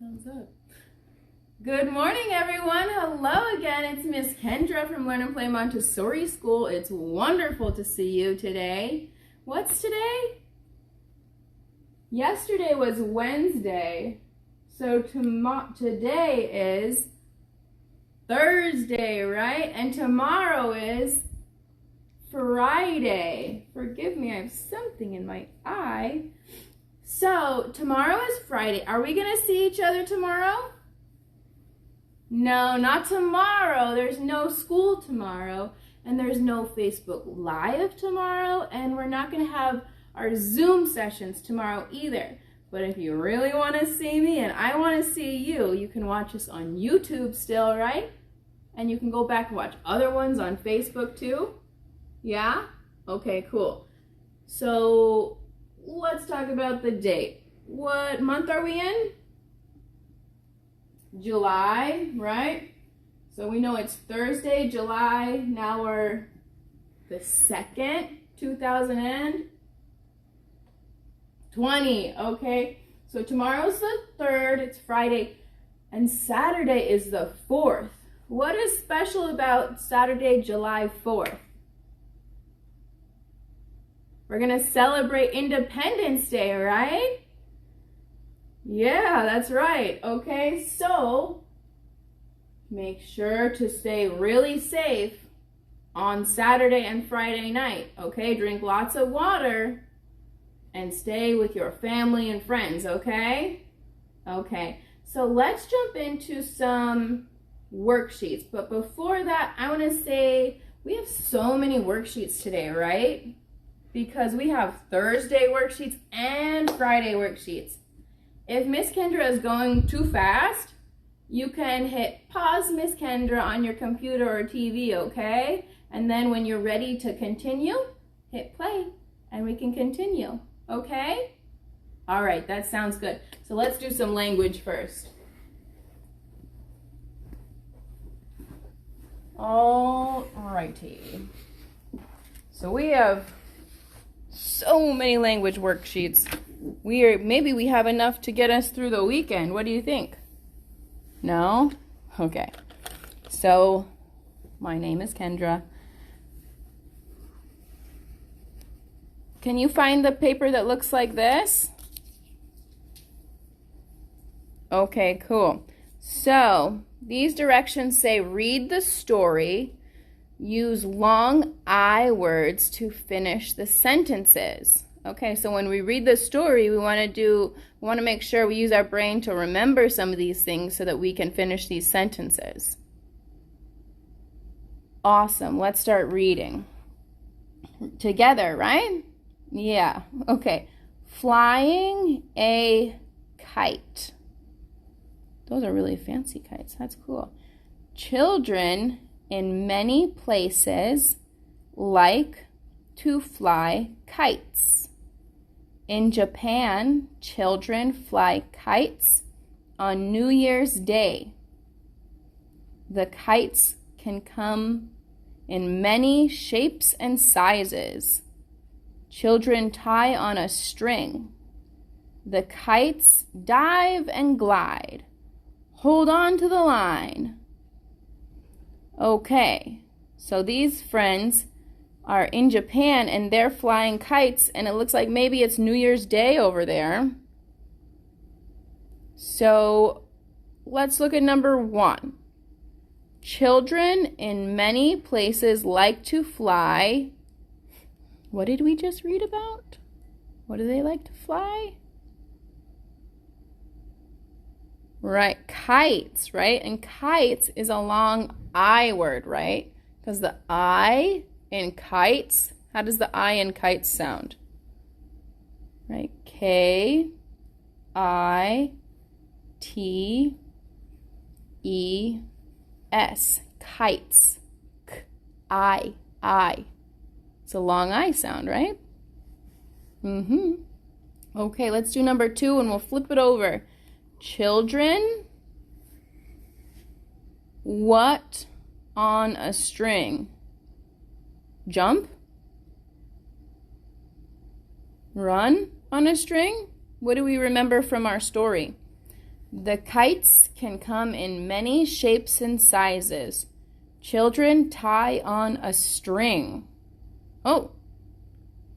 Thumbs up. Good morning, everyone. Hello again. It's Miss Kendra from Learn and Play Montessori School. It's wonderful to see you today. What's today? Yesterday was Wednesday, so today is Thursday, right? And tomorrow is Friday. Forgive me, I have something in my eye. So tomorrow is Friday. Are we gonna see each other tomorrow? No, not tomorrow. There's no school tomorrow, and there's no Facebook Live tomorrow, and we're not gonna have our Zoom sessions tomorrow either. But if you really wanna see me and I wanna see you, you can watch us on YouTube still, right? And you can go back and watch other ones on Facebook too. Yeah? Okay, cool. So let's talk about the date. What month are we in? July, right? So we know it's Thursday, July. Now we're the 2nd, 2020. Okay, so tomorrow's the 3rd, it's Friday, and Saturday is the 4th. What is special about Saturday, July 4th? We're gonna celebrate Independence Day, right? Yeah, that's right. Okay, so make sure to stay really safe on Saturday and Friday night. Okay, drink lots of water and stay with your family and friends, okay? Okay, so let's jump into some worksheets. But before that, I want to say we have so many worksheets today, right? Because we have Thursday worksheets and Friday worksheets. If Miss Kendra is going too fast, you can hit pause Miss Kendra on your computer or TV, okay? And then when you're ready to continue, hit play and we can continue, okay? All right, that sounds good. So let's do some language first. All righty. So we have so many language worksheets. Maybe we have enough to get us through the weekend. What do you think? No? Okay. So, my name is Kendra. Can you find the paper that looks like this? Okay, cool. So, these directions say read the story. Use long I words to finish the sentences. Okay, so when we read the story, we want to make sure we use our brain to remember some of these things so that we can finish these sentences. Awesome. Let's start reading together, right? Yeah. Okay. Flying a kite. Those are really fancy kites. That's cool. Children in many places like to fly kites. In Japan, children fly kites on New Year's Day. The kites can come in many shapes and sizes. Children tie on a string. The kites dive and glide. Hold on to the line. Okay, so these friends are in Japan and they're flying kites, and it looks like maybe it's New Year's Day over there. So let's look at number 1. Children in many places like to fly. What did we just read about? What do they like to fly? Right, kites, right? And kites is a long I word, right? Because the I in kites, how does the I in kites sound? Right, K-I-T-E-S, kites, K-I. It's a long I sound, right? Okay, let's do number 2 and we'll flip it over. Children, what on a string? Jump? Run on a string? What do we remember from our story? The kites can come in many shapes and sizes. Children tie on a string. Oh,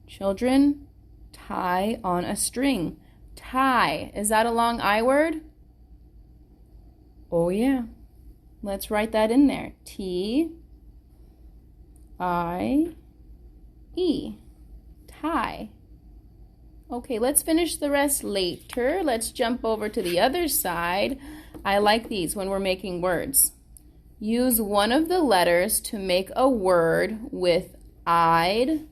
children tie on a string. Tie, is that a long I word? Oh yeah, let's write that in there. T-I-E, tie. Okay, let's finish the rest later. Let's jump over to the other side. I like these when we're making words. Use one of the letters to make a word with I'd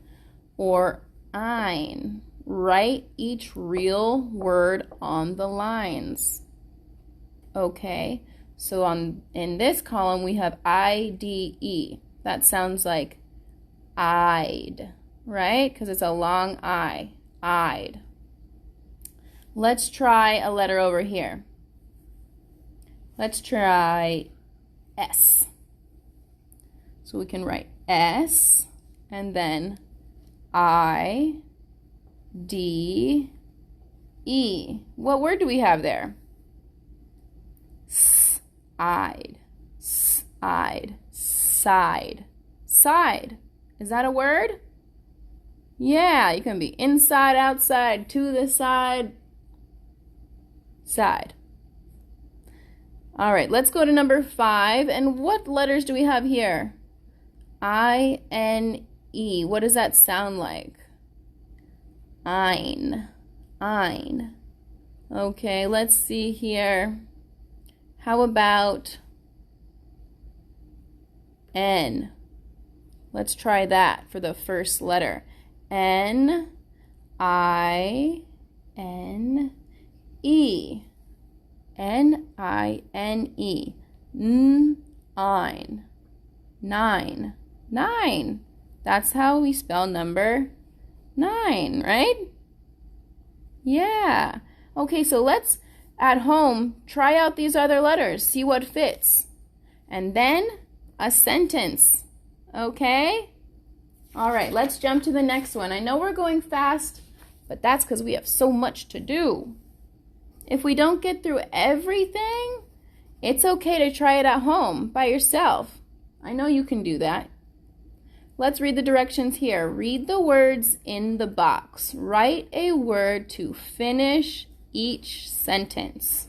or ein. Write each real word on the lines. Okay, so in this column we have I-D-E. That sounds like I'd, right? Because it's a long I. I'd. Let's try a letter over here. Let's try S. So we can write S and then I-D-E. What word do we have there? S-I'd. S-I'd. Side. Side. Is that a word? Yeah, you can be inside, outside, to the side, side. All right, let's go to number 5. And what letters do we have here? I-N-E. What does that sound like? Ein. Ein. Okay, let's see here. How about N? Let's try that for the first letter. N-I-N-E. N-I-N-E. Nine. Nine. Nine. That's how we spell number 9, right? Yeah. Okay, so let's, at home, try out these other letters. See what fits. And then a sentence. Okay? All right, let's jump to the next one. I know we're going fast, but that's because we have so much to do. If we don't get through everything, it's okay to try it at home by yourself. I know you can do that. Let's read the directions here. Read the words in the box. Write a word to finish each sentence.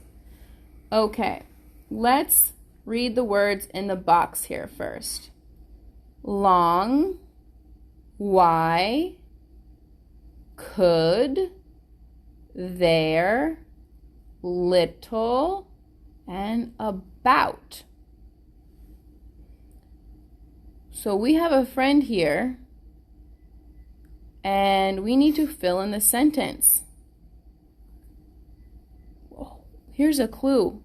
Okay, let's read the words in the box here first. Long, why, could, there, little, and about. So we have a friend here, and we need to fill in the sentence. Oh, here's a clue.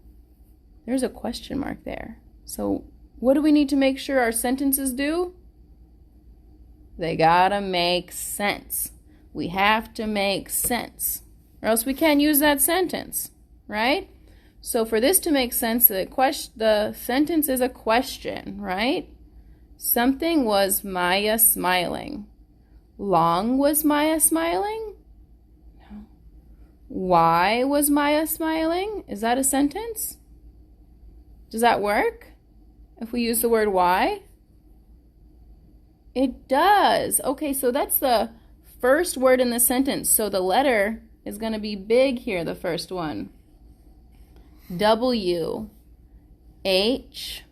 There's a question mark there. So what do we need to make sure our sentences do? They gotta make sense. We have to make sense, or else we can't use that sentence, right? So for this to make sense, the sentence is a question, right? Something was Maya smiling. Long was Maya smiling? No. Why was Maya smiling? Is that a sentence? Does that work if we use the word why? It does. Okay, so that's the first word in the sentence. So the letter is going to be big here, the first one. W, H,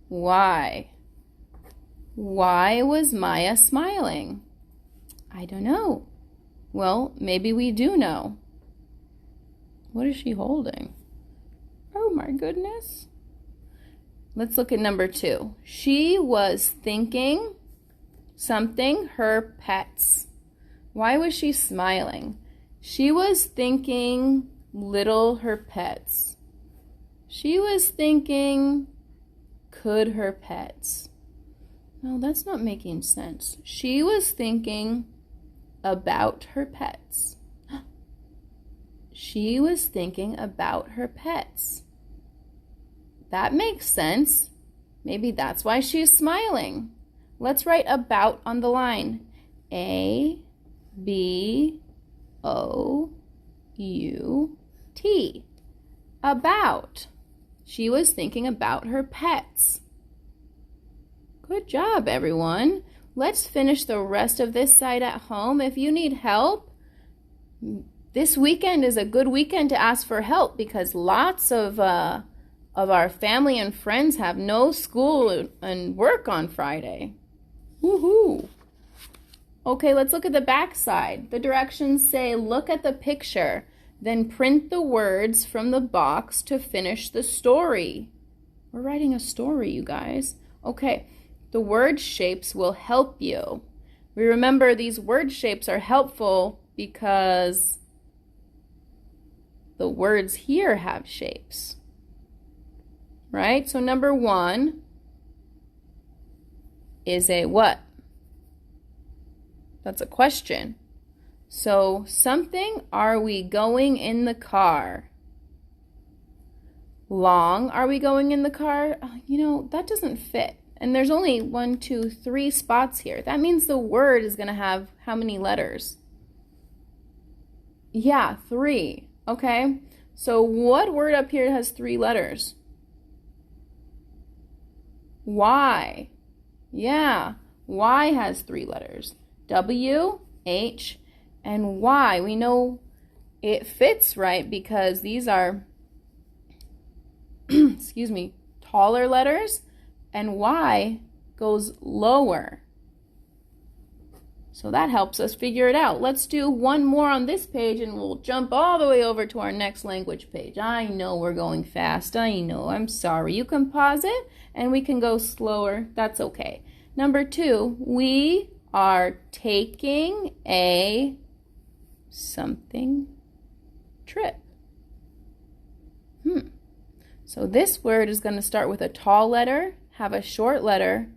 Y. Why was Maya smiling? I don't know. Well, maybe we do know. What is she holding? Oh my goodness. Let's look at number 2. She was thinking something her pets. Why was she smiling? She was thinking little her pets. She was thinking could her pets. No, that's not making sense. She was thinking about her pets. She was thinking about her pets. That makes sense. Maybe that's why she's smiling. Let's write about on the line. A, B, O, U, T. about. She was thinking about her pets. Good job, everyone. Let's finish the rest of this side at home. If you need help, this weekend is a good weekend to ask for help because lots of our family and friends have no school and work on Friday. Woohoo! Okay, let's look at the back side. The directions say, look at the picture, then print the words from the box to finish the story. We're writing a story, you guys. Okay, the word shapes will help you. We remember these word shapes are helpful because the words here have shapes. Right? So number 1 is a what? That's a question. So something, are we going in the car? Long, are we going in the car? You know, that doesn't fit. And there's only 1, 2, 3 spots here. That means the word is going to have how many letters? Yeah, 3. Okay. So what word up here has 3 letters? Y. Yeah, Y has 3 letters. W, H, and Y. We know it fits right because these are, excuse me, taller letters, and Y goes lower. So that helps us figure it out. Let's do one more on this page and we'll jump all the way over to our next language page. I know we're going fast. I know. I'm sorry. You can pause it and we can go slower. That's okay. Number 2, we are taking a something trip. So this word is going to start with a tall letter, have a short letter,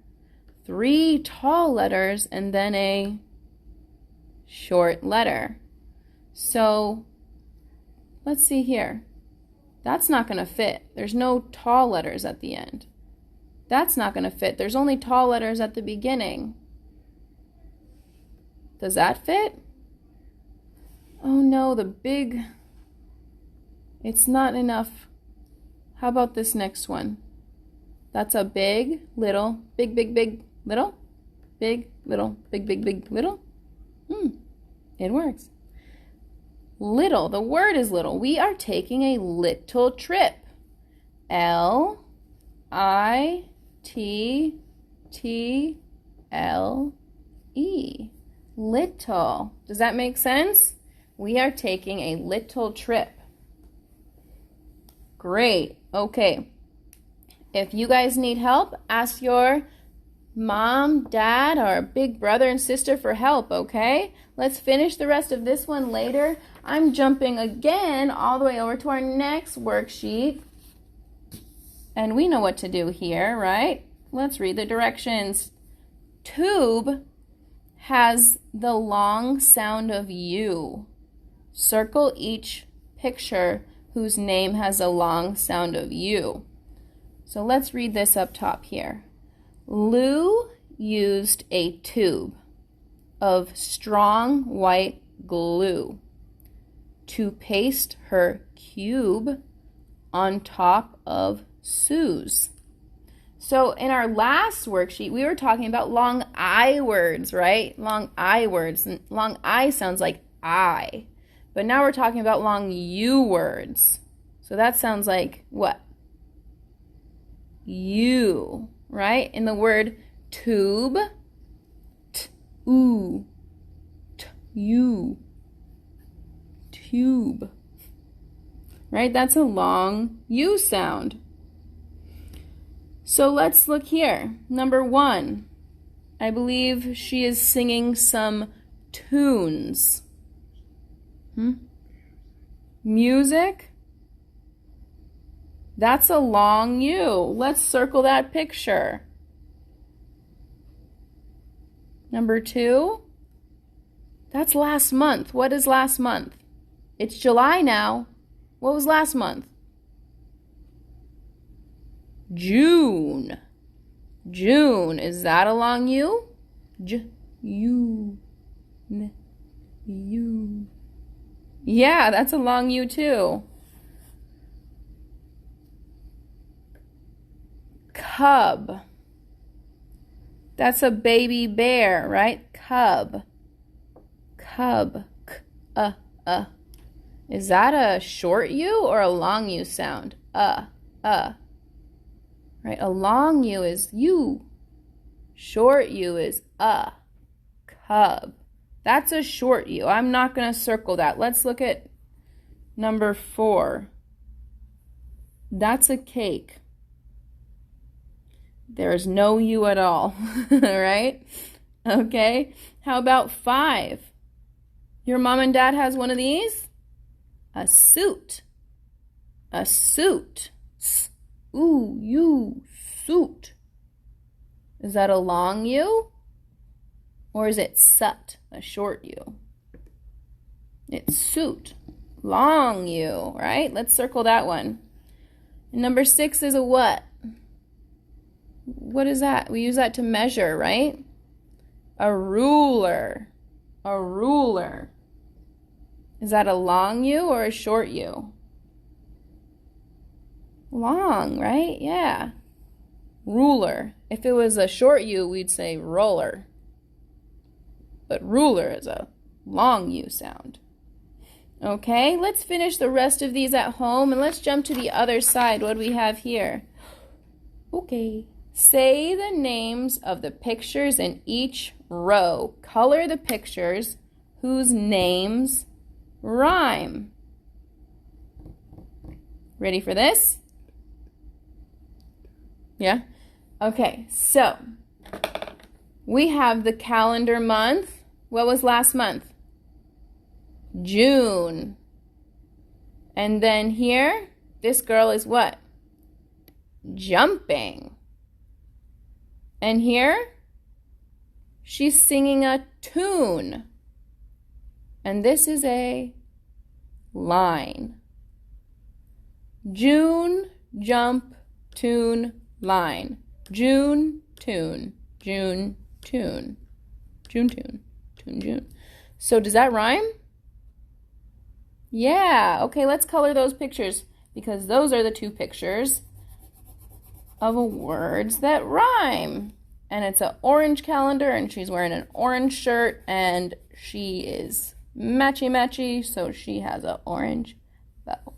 3 tall letters, and then a short letter. So let's see here. That's not going to fit. There's no tall letters at the end. That's not going to fit. There's only tall letters at the beginning. Does that fit? Oh no, the big, it's not enough. How about this next one? That's a big, little, big, big, big, little, big, little, big, big, big, little. It works. Little, the word is little. We are taking a little trip. L-I-T-T-L-E. Little. Does that make sense? We are taking a little trip. Great. Okay. If you guys need help, ask your mom, dad, or big brother and sister for help, okay? Let's finish the rest of this one later. I'm jumping again all the way over to our next worksheet. And we know what to do here, right? Let's read the directions. Tube has the long sound of U. Circle each picture whose name has a long sound of U. So let's read this up top here. Lou used a tube of strong white glue to paste her cube on top of Sue's. So in our last worksheet, we were talking about long I words, right? Long I words. And long I sounds like I. But now we're talking about long U words. So that sounds like what? You, right? In the word tube, t-oo, t-you, tube, right? That's a long U sound. So let's look here. Number 1, I believe she is singing some tunes. Music? That's a long U. Let's circle that picture. Number 2, that's last month. What is last month? It's July now. What was last month? June. June. Is that a long U? U. Yeah, that's a long U too. Cub. That's a baby bear, right? Cub. Cub. Is that a short U or a long U sound? Right? A long U is U. Short U is cub. That's a short U. I'm not going to circle that. Let's look at number 4. That's a cake. There's no U at all, right? Okay. How about 5? Your mom and dad has one of these? A suit. A suit. Ooh, you, suit. Is that a long U? Or is it sut, a short U? It's suit. Long U, right? Let's circle that one. And number 6 is a what? What is that? We use that to measure, right? A ruler. A ruler. Is that a long U or a short U? Long, right? Yeah. Ruler. If it was a short U, we'd say roller. But ruler is a long U sound. Okay, let's finish the rest of these at home and let's jump to the other side. What do we have here? Okay. Say the names of the pictures in each row. Color the pictures whose names rhyme. Ready for this? Yeah? Okay, so we have the calendar month. What was last month? June. And then here, this girl is what? Jumping. And here, she's singing a tune. And this is a line. June, jump, tune, line. June, tune, June, tune. June, tune, tune, June. So does that rhyme? Yeah. Okay, let's color those pictures because those are the 2 pictures of words that rhyme. And it's an orange calendar and she's wearing an orange shirt and she is matchy-matchy, so she has an orange bow.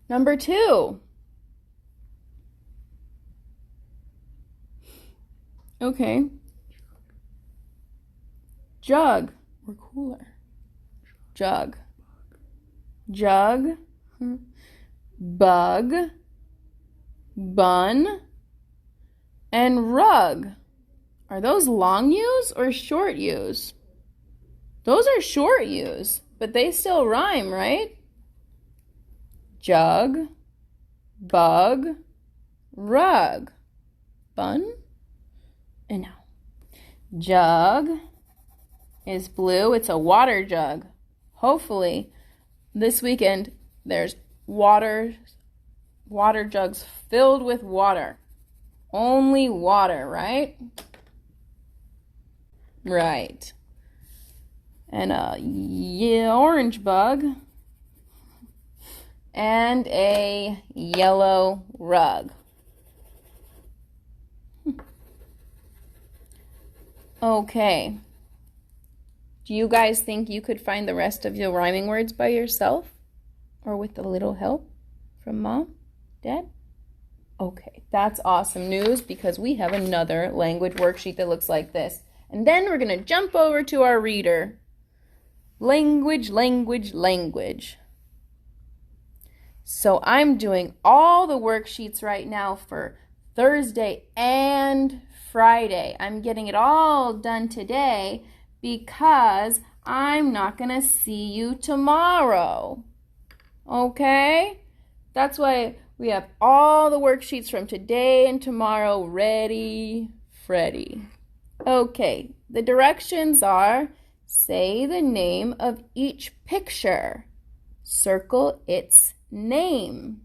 Number 2. Okay. Jug or cooler. Jug. Jug. Bug. Bun. And rug. Are those long U's or short U's? Those are short U's, but they still rhyme, right? Jug. Bug. Rug. Bun. And now. Jug is blue. It's a water jug. Hopefully, this weekend, there's water jugs filled with water. Only water, right? Right. And a orange bug. And a yellow rug. Okay. Do you guys think you could find the rest of your rhyming words by yourself? Or with a little help from Mom? Dad? Okay, that's awesome news because we have another language worksheet that looks like this. And then we're going to jump over to our reader. Language, language, language. So I'm doing all the worksheets right now for Thursday and Friday. I'm getting it all done today because I'm not going to see you tomorrow. Okay? That's why we have all the worksheets from today and tomorrow ready, Freddy. Okay, the directions are say the name of each picture. Circle its name.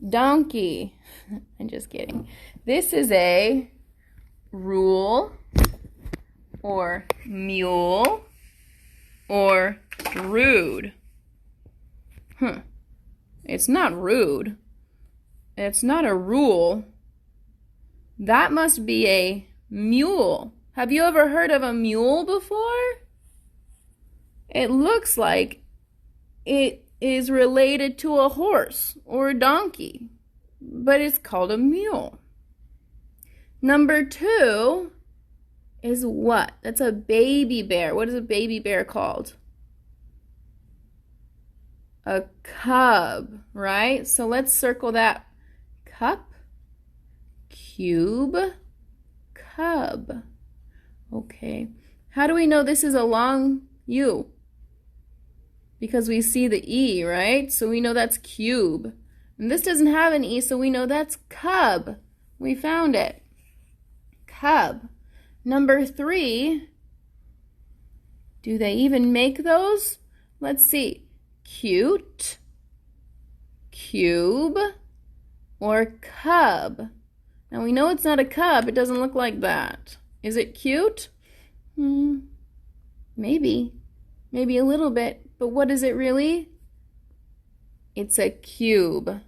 Donkey. I'm just kidding. This is a rule or mule or rude. It's not rude. and it's not a rule, that must be a mule. Have you ever heard of a mule before? It looks like it is related to a horse or a donkey, but it's called a mule. Number 2 is what? That's a baby bear. What is a baby bear called? A cub, right? So let's circle that. Cup, cube, cub. Okay. How do we know this is a long U? Because we see the E, right? So we know that's cube. And this doesn't have an E, so we know that's cub. We found it. Cub. Number 3, do they even make those? Let's see. Cute, cube, or cub. Now we know it's not a cub. It doesn't look like that. Is it cute? Maybe. Maybe a little bit. But what is it really? It's a cube.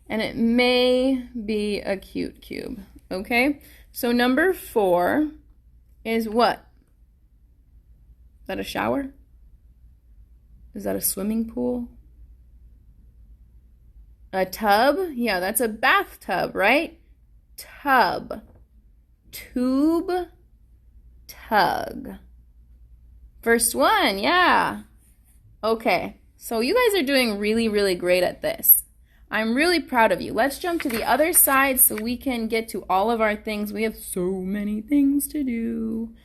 And it may be a cute cube. Okay? So number 4 is what? Is that a shower? Is that a swimming pool? A tub? Yeah, that's a bathtub, right? Tub. Tube. Tug. First one, yeah. Okay, so you guys are doing really, really great at this. I'm really proud of you. Let's jump to the other side so we can get to all of our things. We have so many things to do.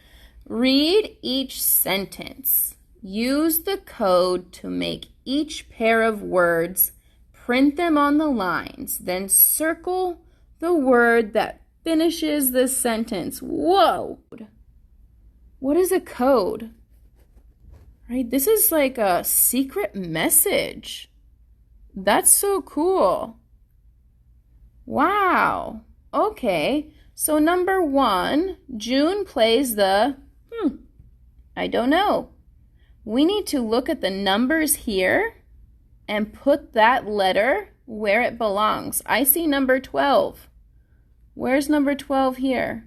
Read each sentence. Use the code to make each pair of words, print them on the lines, then circle the word that finishes the sentence. Whoa! What is a code? Right? This is like a secret message. That's so cool. Wow. Okay. So number 1, June plays the, I don't know. We need to look at the numbers here and put that letter where it belongs. I see number 12. Where's number 12 here?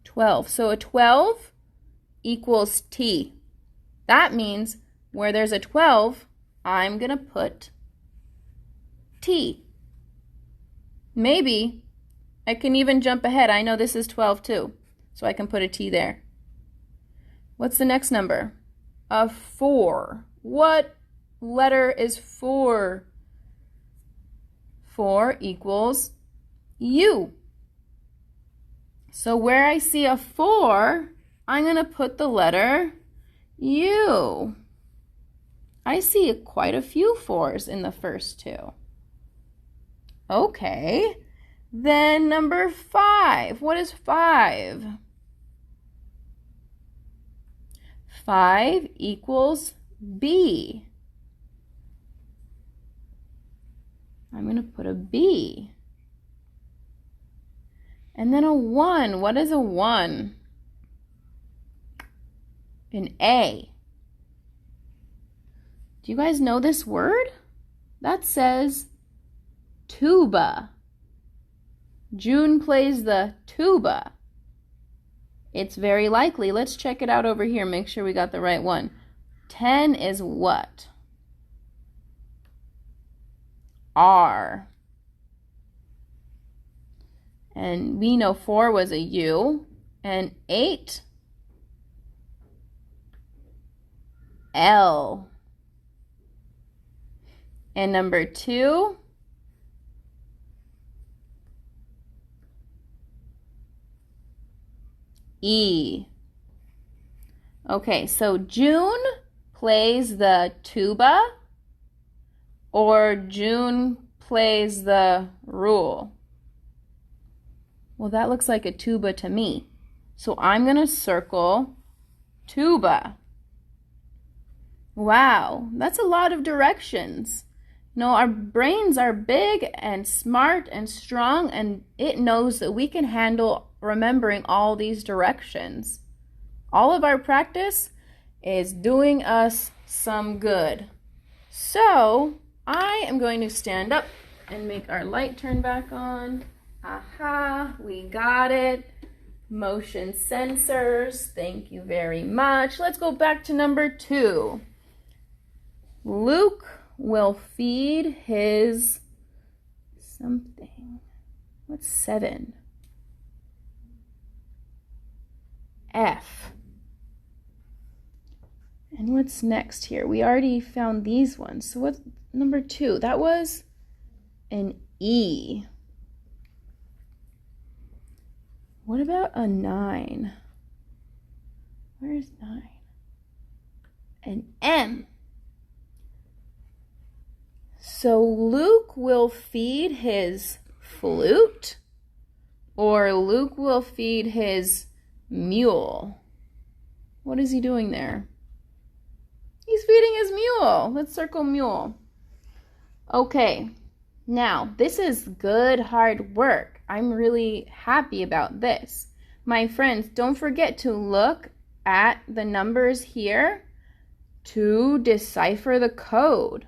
12. So a 12 equals T. That means where there's a 12, I'm going to put T. Maybe I can even jump ahead. I know this is 12 too, so I can put a T there. What's the next number? A 4. What letter is 4? 4 equals U. So where I see a 4, I'm going to put the letter U. I see quite a few 4s in the first 2. Okay. Then number 5. What is 5? 5 equals B. I'm going to put a B. And then a 1. What is a 1? An A. Do you guys know this word? That says tuba. June plays the tuba. It's very likely. Let's check it out over here. Make sure we got the right one. 10 is what? R. And we know 4 was a U. And 8, L. And number 2, E. Okay, so June plays the tuba or June plays the rule. Well, that looks like a tuba to me. So I'm going to circle tuba. Wow, that's a lot of directions. No, our brains are big and smart and strong, and it knows that we can handle remembering all these directions. All of our practice is doing us some good. So I am going to stand up and make our light turn back on. Aha, we got it. Motion sensors, thank you very much. Let's go back to number 2. Luke will feed his something. What's 7? F. And what's next here? We already found these ones. So what's number 2? That was an E. What about a 9? Where's 9? An M. So Luke will feed his flute, or Luke will feed his mule. What is he doing there? He's feeding his mule. Let's circle mule. Okay, now this is good hard work. I'm really happy about this. My friends, don't forget to look at the numbers here to decipher the code.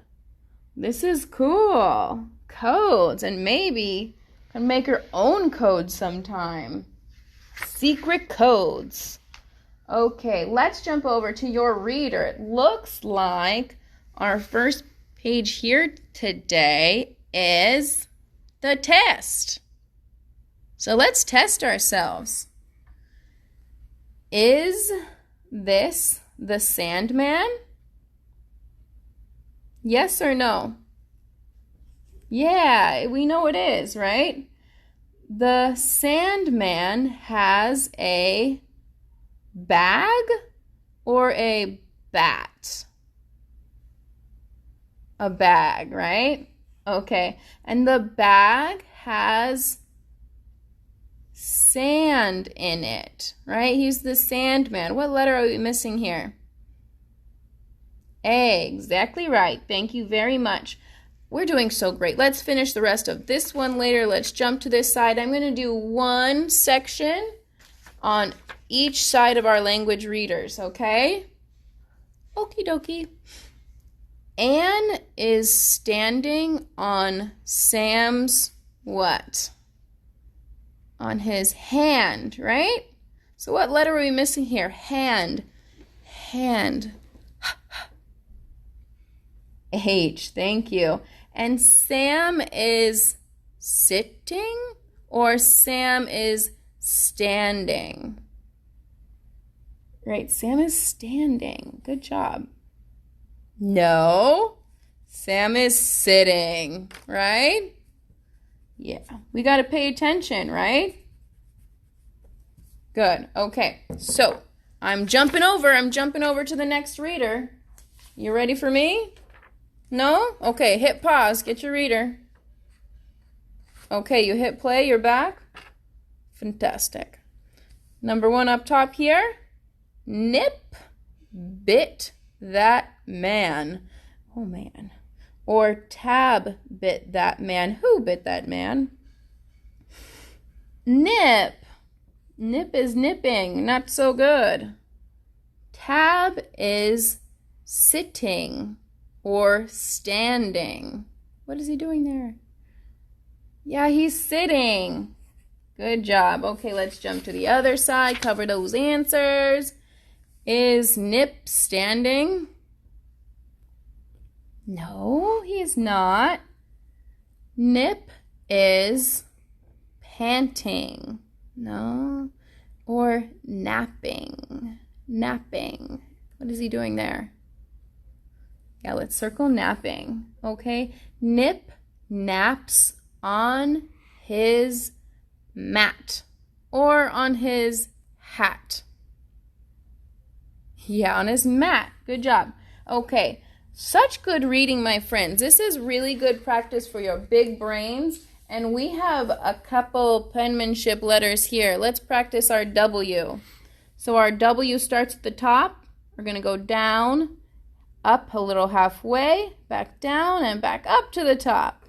This is cool. Codes, and maybe you can make your own code sometime. Secret codes. Okay, let's jump over to your reader. It looks like our first page here today is the test. So let's test ourselves. Is this the Sandman? Yes or no? Yeah, we know it is, right? The Sandman has a bag or a bat? A bag, right? Okay, and the bag has sand in it, right? He's the Sandman. What letter are we missing here? A, exactly right. Thank you very much. We're doing so great. Let's finish the rest of this one later. Let's jump to this side. I'm going to do one section on each side of our language readers, okay? Okie dokie. Anne is standing on Sam's what? On his hand, right? So what letter are we missing here? Hand. Hand. H, thank you. And Sam is sitting or Sam is standing? Right, Sam is standing. Good job. No, Sam is sitting, right? Yeah, we got to pay attention, right? Good, okay. So, I'm jumping over to the next reader. You ready for me? No? Okay, hit pause, get your reader. Okay, you hit play, you're back? Fantastic. Number 1 up top here. Nip bit that man. Oh, man. Or Tab bit that man. Who bit that man? Nip. Nip is nipping. Not so good. Tab is sitting or standing. What is he doing there? Yeah, he's sitting. Good job. Okay, let's jump to the other side. Cover those answers. Is Nip standing? No, he is not. Nip is panting. No. Or napping. Napping. What is he doing there? Yeah, let's circle napping. Okay. Nip naps on his mat or on his hat. Yeah, on his mat. Good job. Okay. Such good reading, my friends. This is really good practice for your big brains. And we have a couple penmanship letters here. Let's practice our W. So our W starts at the top. We're going to go down, up a little halfway, back down, and back up to the top.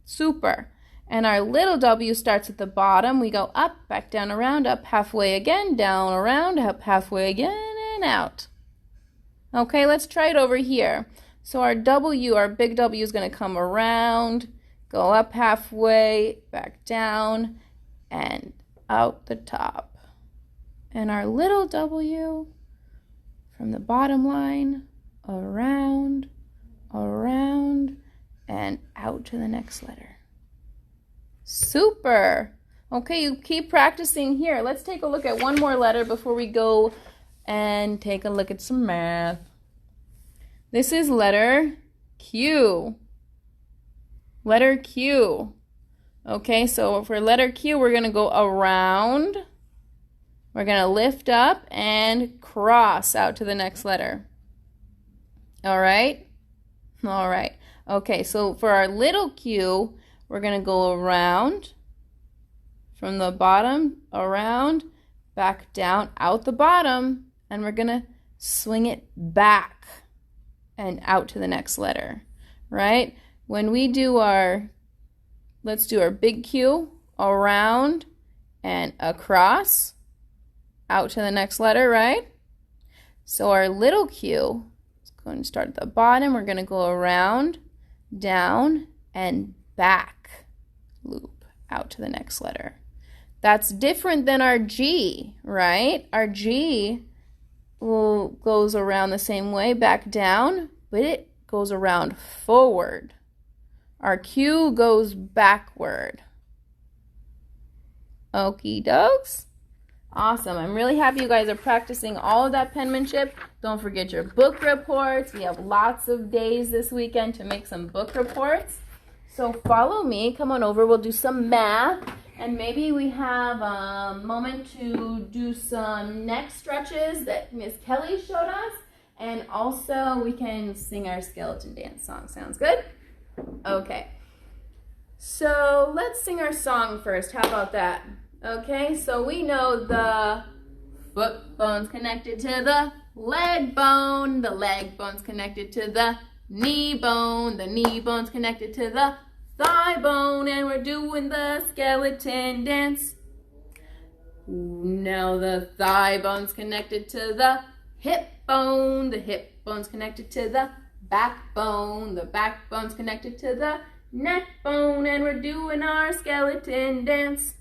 Super. And our little W starts at the bottom. We go up, back down, around, up halfway again, down, around, up halfway again, and out. Okay, let's try it over here. So our W, our big W is going to come around, go up halfway, back down, and out the top. And our little W from the bottom line, around, around, and out to the next letter. Super. Okay, you keep practicing here. Let's take a look at one more letter before we go and take a look at some math. This is letter Q. Letter Q. Okay, so for letter Q, we're going to go around. We're going to lift up and cross out to the next letter. All right? All right. Okay, so for our little Q, we're going to go around from the bottom, around, back down, out the bottom, and we're going to swing it back and out to the next letter, right? When we do our, let's do our big Q, around and across, out to the next letter, right? So our little Q is going to start at the bottom. We're going to go around, down, and back, loop, out to the next letter. That's different than our G, right? Our G goes around the same way, back down, but it goes around forward. Our Q goes backward. Okie dokes. Awesome. I'm really happy you guys are practicing all of that penmanship. Don't forget your book reports. We have lots of days this weekend to make some book reports. So follow me. Come on over. We'll do some math. And maybe we have a moment to do some neck stretches that Miss Kelly showed us. And also we can sing our skeleton dance song. Sounds good? Okay. So let's sing our song first. How about that? Okay, so we know the foot bone's connected to the leg bone's connected to the knee bone's connected to the thigh bone, and we're doing the skeleton dance. Now the thigh bone's connected to the hip bone's connected to the backbone's connected to the neck bone, and we're doing our skeleton dance.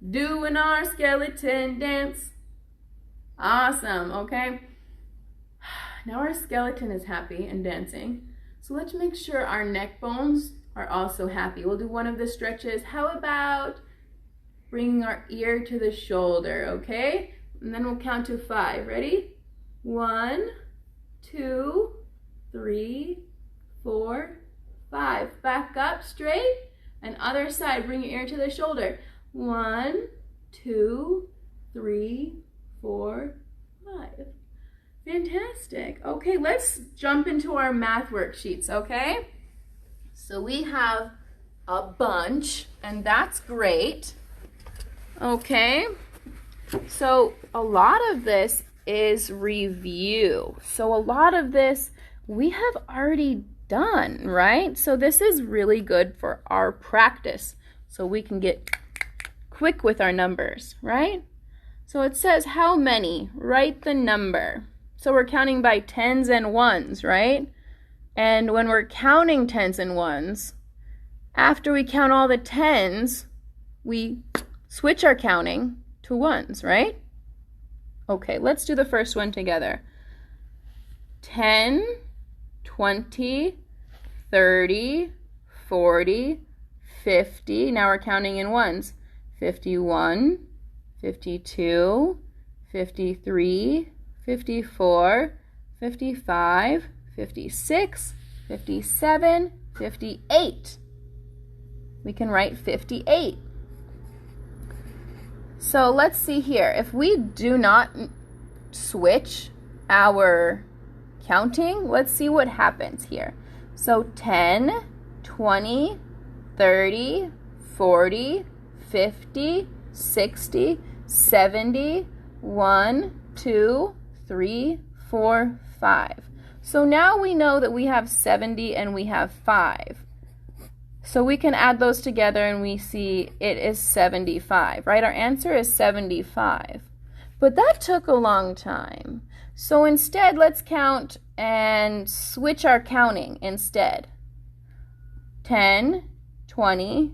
Doing our skeleton dance. Awesome, okay? Now our skeleton is happy and dancing. So let's make sure our neck bones are also happy. We'll do one of the stretches. How about bringing our ear to the shoulder, okay? And then we'll count to 5. Ready? 1, 2, 3, 4, 5. Back up straight. And other side, bring your ear to the shoulder. 1, 2, 3, 4, 5. Fantastic. Okay, let's jump into our math worksheets, okay? So we have a bunch, and that's great. Okay, so a lot of this is review. So a lot of this we have already done, right? So this is really good for our practice, so we can get quick with our numbers, right? So it says how many, write the number. So we're counting by tens and ones, right? And when we're counting tens and ones, after we count all the tens, we switch our counting to ones, right? Okay, let's do the first one together. 10, 20, 30, 40, 50. Now we're counting in ones. 51, 52, 53, 54, 55, 56, 57, 58. We can write 58. So let's see here. If we do not switch our counting, let's see what happens here. So 10, 20, 30, 40, 50, 60, 70, 1, 2, 3, 4, 5. So now we know that we have 70 and we have 5. So we can add those together and we see it is 75, right? Our answer is 75. But that took a long time. So instead, let's count and switch our counting instead. 10, 20,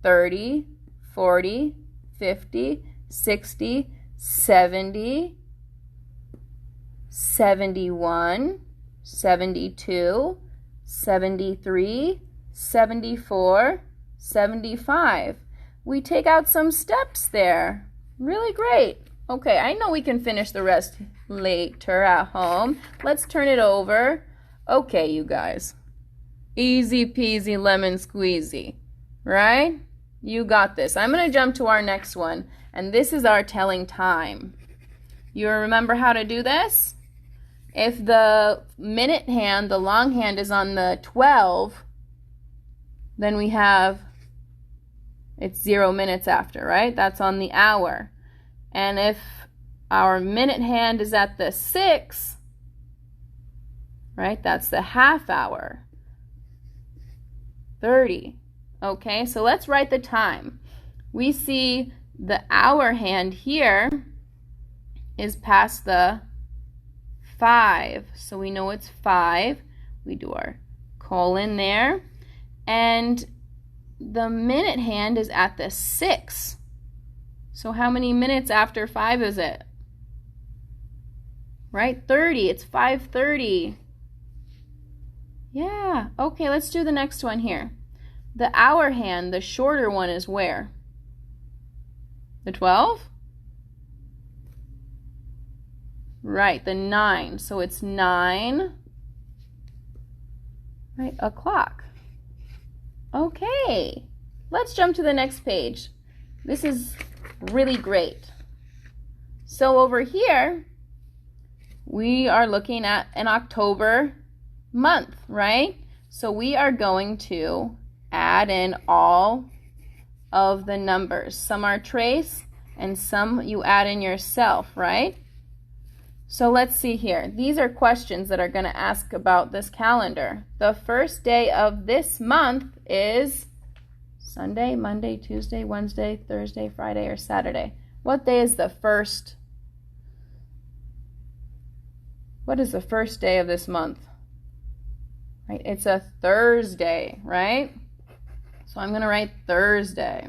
30, 40, 50, 60, 70, 71, 72, 73, 74, 75. We take out some steps there. Really great. Okay, I know we can finish the rest later at home. Let's turn it over. Okay, you guys. Easy peasy lemon squeezy, right? You got this. I'm going to jump to our next one, and this is our telling time. You remember how to do this? If the minute hand, the long hand, is on the 12, then we have, it's 0 minutes after, right? That's on the hour. And if our minute hand is at the 6, right, that's the half hour. 30. Okay, so let's write the time. We see the hour hand here is past the 5. So we know it's 5. We do our colon there. And the minute hand is at the 6. So how many minutes after 5 is it? Right? 30. It's 5:30. Yeah. Okay, let's do the next one here. The hour hand, the shorter one, is where? The 12? Right, the 9. So it's 9, right, o'clock. Okay, let's jump to the next page. This is really great. So over here, we are looking at an October month, right? So we are going to add in all of the numbers. Some are trace and some you add in yourself, right? So let's see here. These are questions that are going to ask about this calendar. The first day of this month is Sunday, Monday, Tuesday, Wednesday, Thursday, Friday, or Saturday. What day is the first? What is the first day of this month? Right, it's a Thursday, right? So I'm going to write Thursday.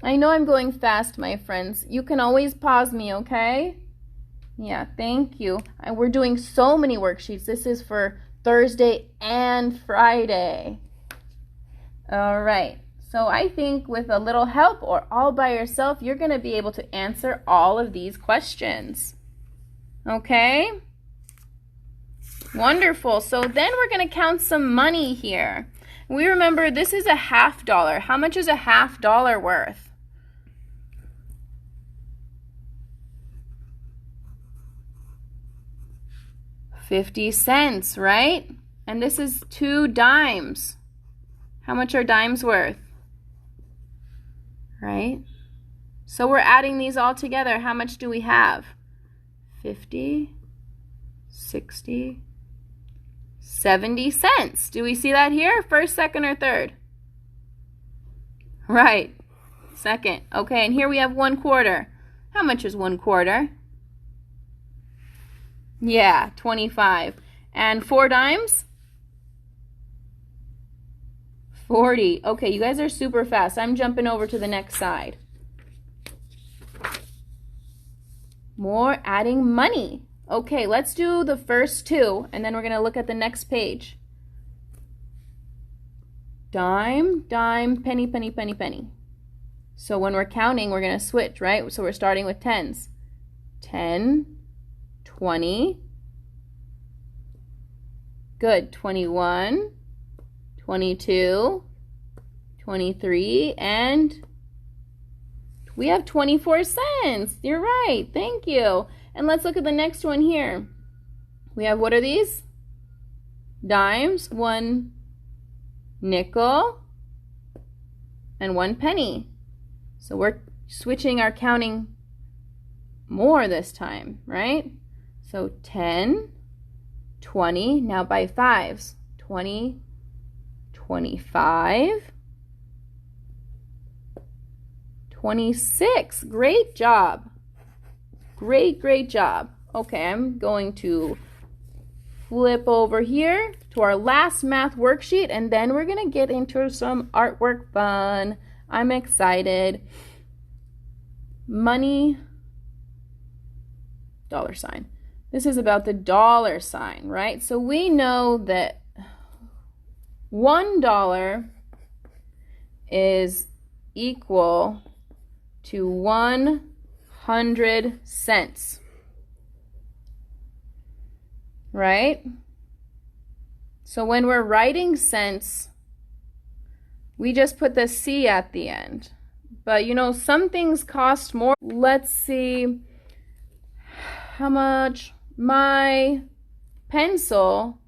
I know I'm going fast, my friends. You can always pause me, okay? Yeah, thank you. We're doing so many worksheets. This is for Thursday and Friday. All right. So I think with a little help or all by yourself, you're going to be able to answer all of these questions. Okay? Wonderful. So then we're going to count some money here. We remember this is a $50. How much is a $50 worth? $0.50, right? And this is 2 dimes. How much are dimes worth? Right? So we're adding these all together. How much do we have? 50, 60, 70 cents. Do we see that here? First, second, or third? Right. Second. Okay, and here we have 1/4. How much is 1/4? Yeah, 25. And 4 dimes? 40. Okay, you guys are super fast. I'm jumping over to the next side. More adding money. Okay, let's do the first 2, and then we're going to look at the next page. Dime, dime, penny, penny, penny, penny. So when we're counting, we're going to switch, right? So we're starting with tens. 10, 20. Good. 21, 22, 23, and we have 24 cents. You're right. Thank you. And let's look at the next one here. We have, what are these? Dimes, 1 nickel, and 1 penny. So we're switching our counting more this time, right? So 10, 20, now by 5s. 20, 25, 26. Great job. Great, great job. Okay, I'm going to flip over here to our last math worksheet, and then we're going to get into some artwork fun. I'm excited. Money, dollar sign. This is about the dollar sign, right? So we know that $1 is equal to 100 cents, right? So when we're writing cents, we just put the C at the end. But you know, some things cost more. Let's see how much my pencil,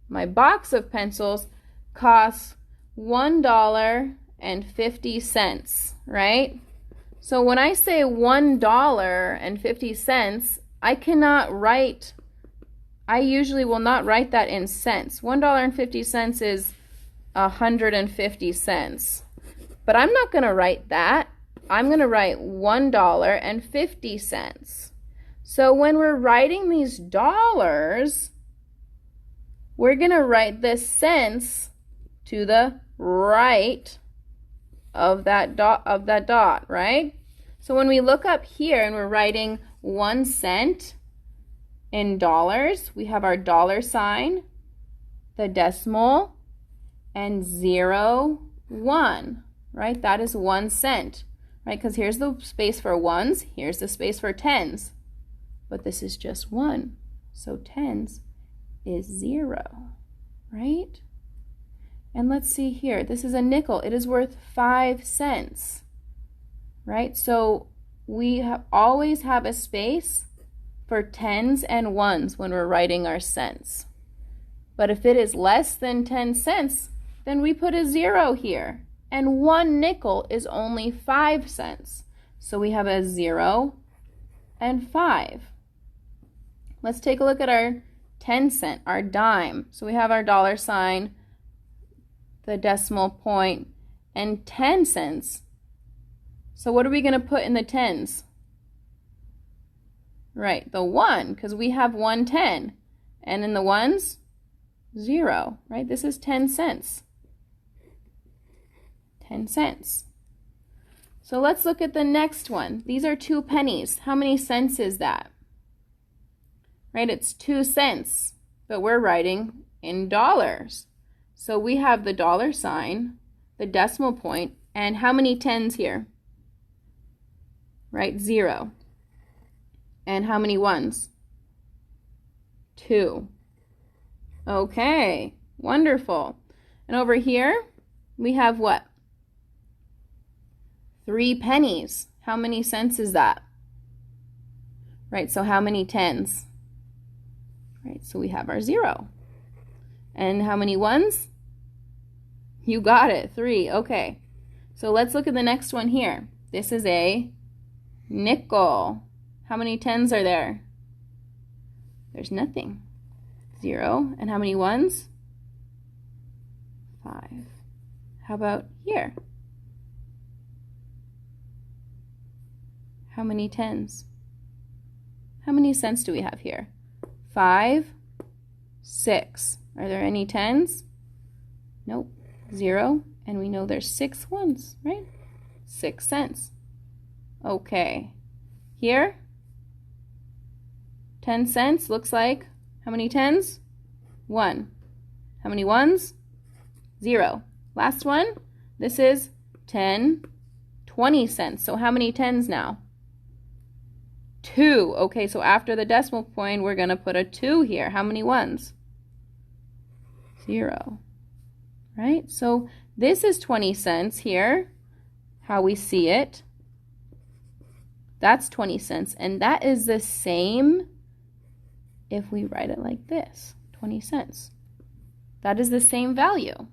my box of pencils, costs $1.50, right? So when I say $1.50, I cannot write, I usually will not write that in cents. $1.50 is 150 cents. But I'm not going to write that. I'm going to write $1.50. So when we're writing these dollars, we're going to write the cents to the right of that dot, right? So when we look up here and we're writing 1 cent in dollars, we have our dollar sign, the decimal, and 0, 1, right? That is 1 cent, right? Because here's the space for ones, here's the space for tens, but this is just 1. So tens is 0, right? And let's see here, this is a nickel. It is worth 5 cents, right? So we always have a space for tens and ones when we're writing our cents. But if it is less than 10 cents, then we put a 0 here. And 1 nickel is only 5 cents. So we have a 0 and 5. Let's take a look at our 10 cent, our dime. So we have our dollar sign, the decimal point, and 10 cents. So what are we going to put in the tens? Right, the 1, because we have 110. And in the ones, 0, right? This is 10 cents. 10 cents. So let's look at the next one. These are 2 pennies. How many cents is that? Right, it's 2 cents, but we're writing in dollars. So we have the dollar sign, the decimal point, and how many tens here? Right, 0. And how many ones? 2. Okay, wonderful. And over here, we have what? 3 pennies. How many cents is that? Right, so how many tens? Right, so we have our 0. And how many ones? You got it, 3. Okay, so let's look at the next one here. This is a nickel. How many tens are there? There's nothing. 0. And how many ones? 5. How about here? How many tens? How many cents do we have here? 5, 6. Are there any tens? Nope. 0. And we know there's 6 ones, right? 6 cents. Okay. Here, 10 cents looks like how many tens? 1. How many ones? 0. Last one, this is 10, 20 cents. So how many tens now? 2. Okay, so after the decimal point, we're going to put a 2 here. How many ones? 0. Right? So this is 20 cents here, how we see it. That's 20 cents. And that is the same if we write it like this, 20 cents. That is the same value.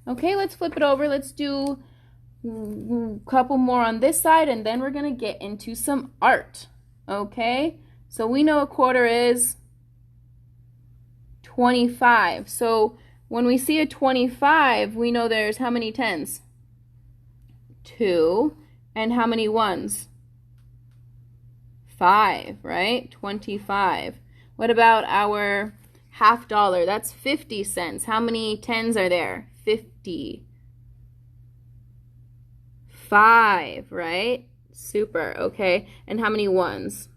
Okay, let's flip it over. Let's do a couple more on this side, and then we're going to get into some art. Okay, so we know a quarter is 25. So when we see a 25, we know there's how many tens? 2. And how many ones? 5, right? 25. What about our $50? That's 50 cents. How many tens are there? 50. 5, right? Super, okay. And how many ones?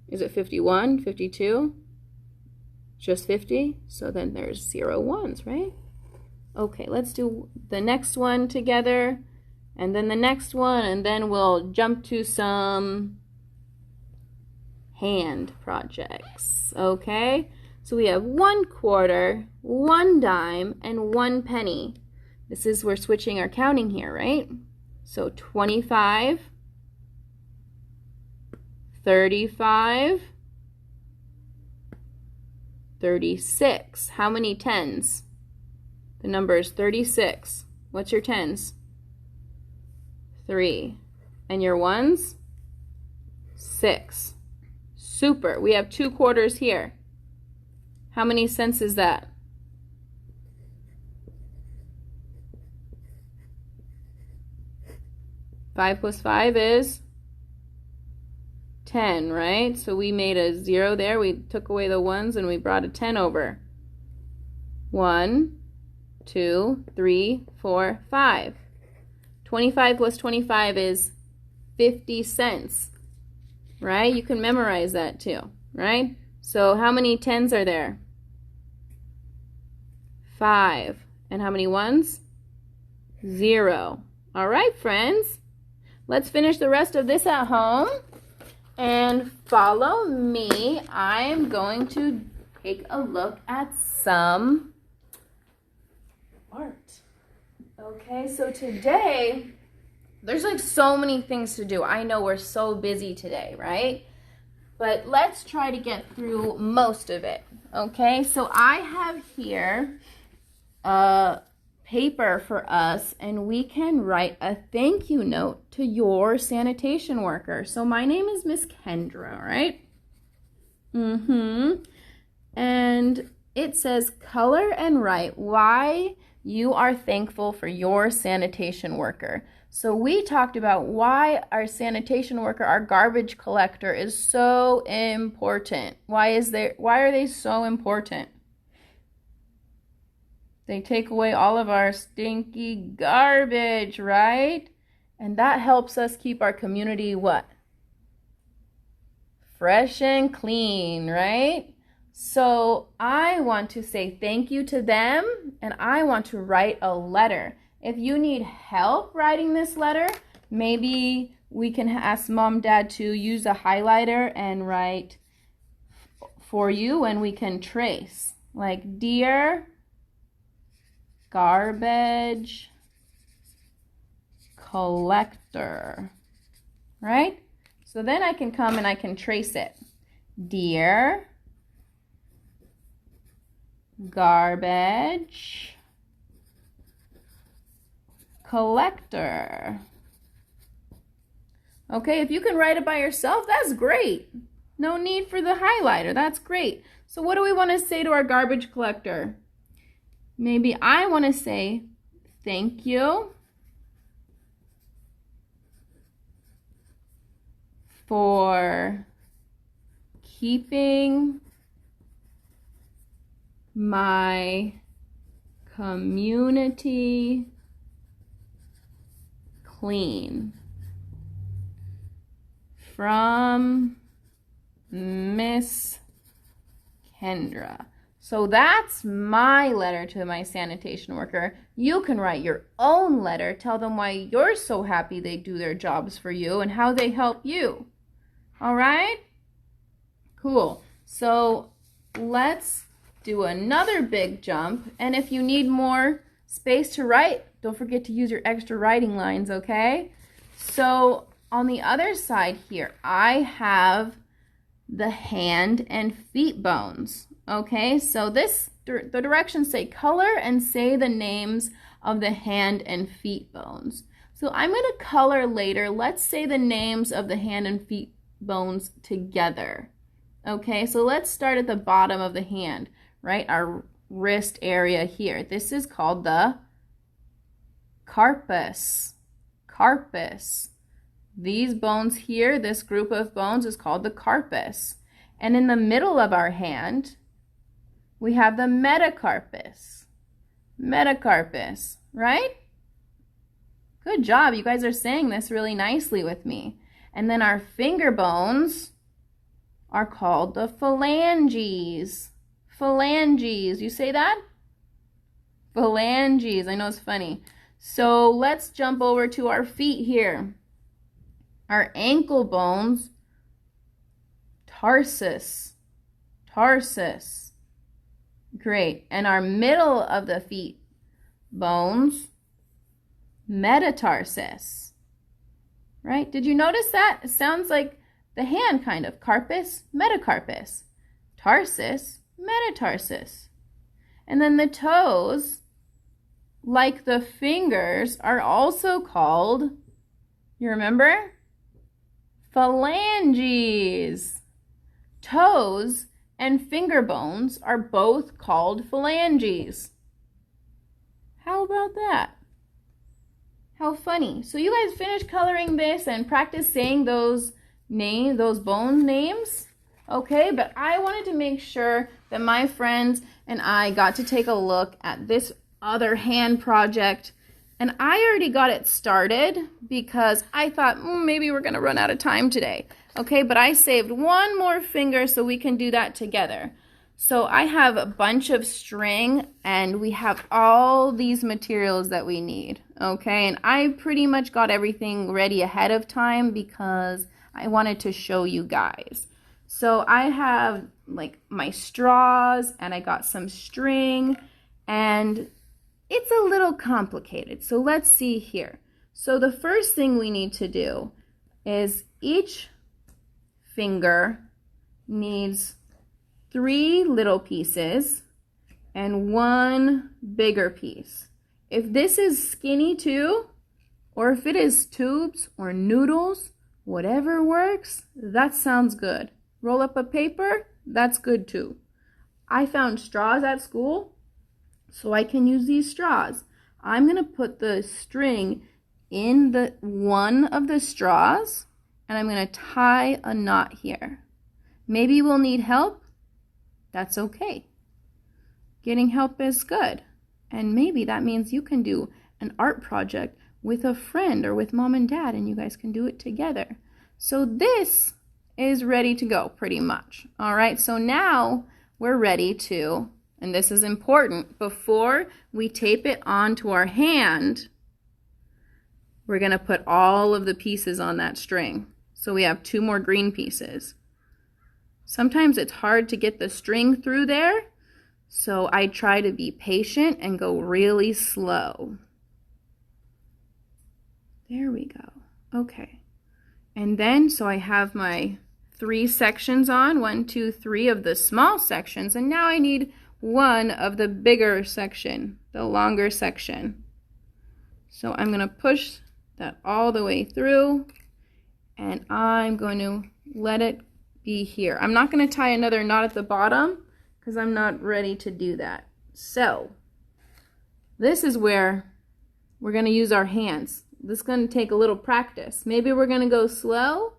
Is it 51, 52? Just 50? So then there's 0 ones, right? Okay, let's do the next one together, and then the next one, and then we'll jump to some hand projects, okay? So we have 1 quarter, 1 dime, and 1 penny. We're switching our counting here, right? So 25, 35, 36. How many tens? The number is 36. What's your tens? 3. And your ones? 6. Super. We have 2 quarters here. How many cents is that? 5 plus 5 is 10, right? So we made a 0 there. We took away the ones and we brought a 10 over. 1, 2, 3, 4, 5. 25 plus 25 is 50 cents, right? You can memorize that too, right? So how many tens are there? 5. And how many ones? 0. All right, friends. Let's finish the rest of this at home and follow me. I am going to take a look at some art. Okay, so today, there's like so many things to do. I know we're so busy today, right? But let's try to get through most of it. Okay, so I have here a paper for us, and we can write a thank you note to your sanitation worker. So my name is Miss Kendra, right? And it says color and write why you are thankful for your sanitation worker. So we talked about why our sanitation worker, our garbage collector, is so important. Why are they so important? They take away all of our stinky garbage, right? And that helps us keep our community what? Fresh and clean, right? So I want to say thank you to them, and I want to write a letter. If you need help writing this letter, maybe we can ask Mom, Dad to use a highlighter and write for you, and we can trace. Like, dear garbage collector, right? So then I can come and I can trace it. Dear garbage collector. Okay, if you can write it by yourself, that's great. No need for the highlighter. That's great. So what do we want to say to our garbage collector? Maybe I want to say thank you for keeping my community clean. From Miss Kendra. So that's my letter to my sanitation worker. You can write your own letter. Tell them why you're so happy they do their jobs for you and how they help you. All right? Cool. So let's do another big jump. And if you need more space to write, don't forget to use your extra writing lines, okay? So on the other side here, I have the hand and feet bones. Okay, so the directions say color and say the names of the hand and feet bones. So I'm going to color later. Let's say the names of the hand and feet bones together. Okay, so let's start at the bottom of the hand, right? Our wrist area here. This is called the carpus. Carpus. These bones here, this group of bones is called the carpus. And in the middle of our hand, we have the metacarpus. Metacarpus, right? Good job. You guys are saying this really nicely with me. And then our finger bones are called the phalanges. Phalanges. You say that? Phalanges. I know it's funny. So let's jump over to our feet here. Our ankle bones, tarsus. Tarsus. Great. And our middle of the feet bones, metatarsus. Right? Did you notice that? It sounds like the hand kind of. Carpus, metacarpus. Tarsus, metatarsus. And then the toes, like the fingers, are also called, you remember? Phalanges. Toes and finger bones are both called phalanges. How about that? How funny. So you guys finished coloring this and practice saying those names, those bone names? Okay, but I wanted to make sure that my friends and I got to take a look at this other hand project. And I already got it started because I thought maybe we're going to run out of time today. Okay, but I saved one more finger so we can do that together. So I have a bunch of string and we have all these materials that we need. Okay, and I pretty much got everything ready ahead of time because I wanted to show you guys. So I have like my straws and I got some string and it's a little complicated. So let's see here. So the first thing we need to do is each finger needs 3 little pieces and 1 bigger piece. If this is skinny too, or if it is tubes or noodles, whatever works, that sounds good. Roll up a paper, that's good too. I found straws at school, so I can use these straws. I'm going to put the string in the one of the straws, and I'm going to tie a knot here. Maybe we'll need help. That's okay. Getting help is good. And maybe that means you can do an art project with a friend or with mom and dad, and you guys can do it together. So this is ready to go pretty much. All right, so now we're ready to, and this is important, before we tape it onto our hand, we're going to put all of the pieces on that string. So we have 2 more green pieces. Sometimes it's hard to get the string through there, so I try to be patient and go really slow. There we go. Okay. And then, so I have my 3 sections on, 1, 2, 3 of the small sections, and now I need 1 of the bigger section, the longer section. So I'm going to push that all the way through, and I'm going to let it be here. I'm not going to tie another knot at the bottom because I'm not ready to do that. So this is where we're going to use our hands. This is going to take a little practice. Maybe we're going to go slow.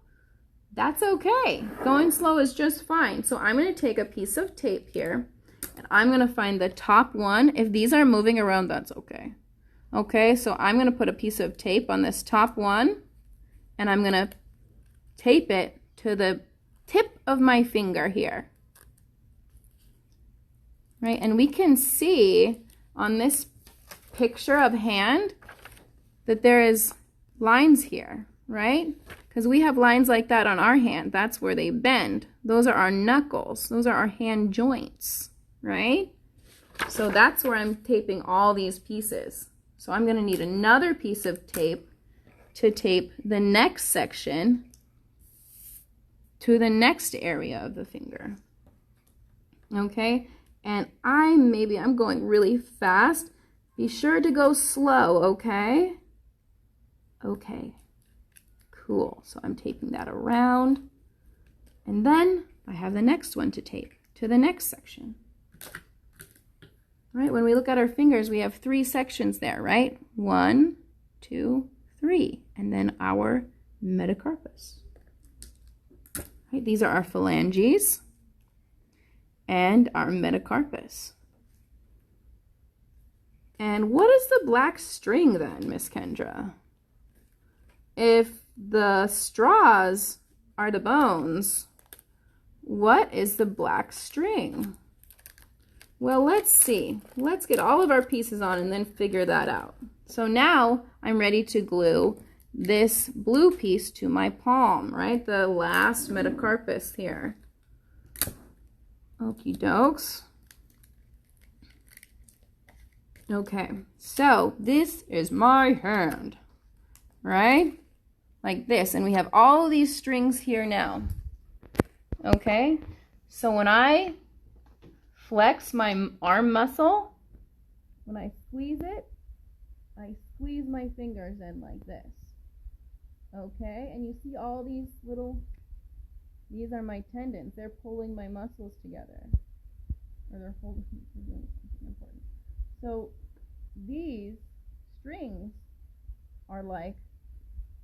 That's okay. Going slow is just fine. So I'm going to take a piece of tape here, and I'm going to find the top one. If these are moving around, that's okay. Okay, so I'm going to put a piece of tape on this top one, and I'm going to tape it to the tip of my finger here. Right, and we can see on this picture of hand that there is lines here, right? Because we have lines like that on our hand. That's where they bend. Those are our knuckles. Those are our hand joints, right? So that's where I'm taping all these pieces. So I'm going to need another piece of tape to tape the next section to the next area of the finger. Okay? And I'm going really fast. Be sure to go slow, okay? Okay. Cool. So I'm taping that around. And then I have the next one to tape to the next section. All right, when we look at our fingers, we have 3 sections there, right? 1, 2, 3. And then our metacarpus. Right, these are our phalanges and our metacarpus. And what is the black string then, Miss Kendra? If the straws are the bones, what is the black string? Well, let's see. Let's get all of our pieces on and then figure that out. So now I'm ready to glue this blue piece to my palm, right? The last metacarpus here. Okie dokes. Okay, so this is my hand, right? Like this, and we have all these strings here now. Okay, so when I flex my arm muscle, when I squeeze it, I squeeze my fingers in like this. Okay, and you see all these little, these are my tendons. They're pulling my muscles together. Or they're holding, they're doing something important. So these strings are like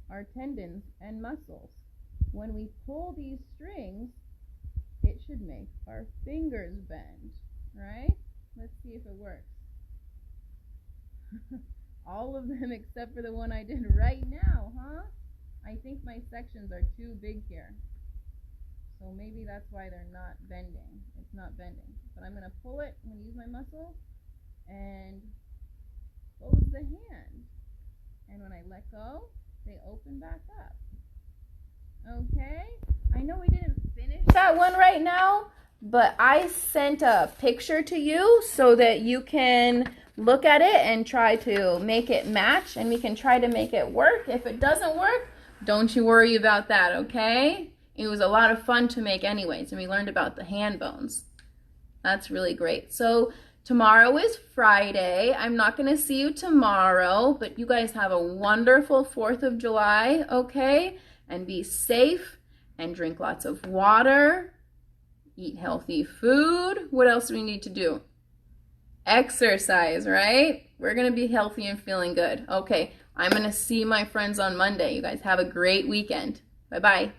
our tendons and muscles. When we pull these strings, it should make our fingers bend, right? Let's see if it works. All of them except for the one I did right now, huh? I think my sections are too big here. So maybe that's why they're not bending. It's not bending. But I'm going to pull it. I'm going to use my muscle and close the hand. And when I let go, they open back up. Okay? I know we didn't finish that one right now, but I sent a picture to you so that you can look at it and try to make it match, and we can try to make it work. If it doesn't work, don't you worry about that, okay? It was a lot of fun to make anyways, and we learned about the hand bones. That's really great. So tomorrow is Friday. I'm not going to see you tomorrow, but you guys have a wonderful 4th of July, okay? And be safe and drink lots of water. Eat healthy food. What else do we need to do? Exercise, right? We're going to be healthy and feeling good. Okay, I'm going to see my friends on Monday. You guys have a great weekend. Bye-bye.